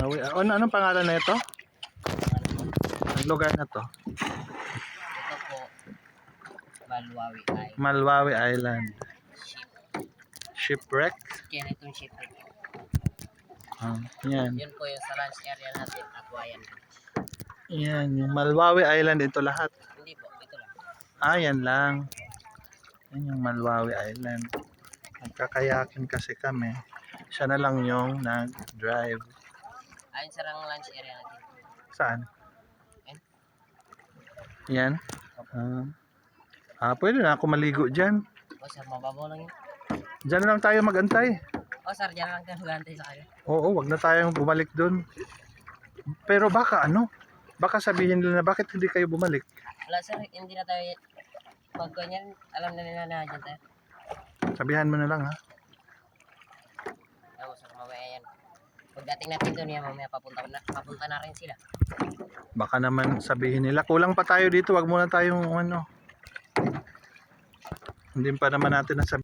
Malawi. Anong pangalan na ito? Ang lugar na to? Ito po, Malwawi ay Malwawi Island. ship. Shipwreck? Skeleton shipwreck. Yan. Yun po yung sa lunch area natin, Aquayan Beach. Yan, yung Malwawi Island, ito lahat. Hindi po, ito lang. Yan lang. Yan yung Malwawi Island. Nagkakayakin kasi kami. Siya na lang yung nag-drive. Ayun sa lunch area natin. Saan? Yan. Pwede na ako maligo dyan. O sir, mababaw lang yun. Dyan na lang tayo magantay. O sir, dyan lang tayo magantay sa kayo. Oo, wag na tayong bumalik dun. Pero baka baka sabihin nila na bakit hindi kayo bumalik. Wala sir, hindi na tayo magkanyan. Alam na nila na dyan tayo. Sabihan mo na lang ha. Alam mo sir, mamaya yan. Pagdating natin doon yan, mamaya papunta na rin sila. Baka naman sabihin nila kulang pa tayo dito, wag muna tayong hindi pa naman natin nasabi.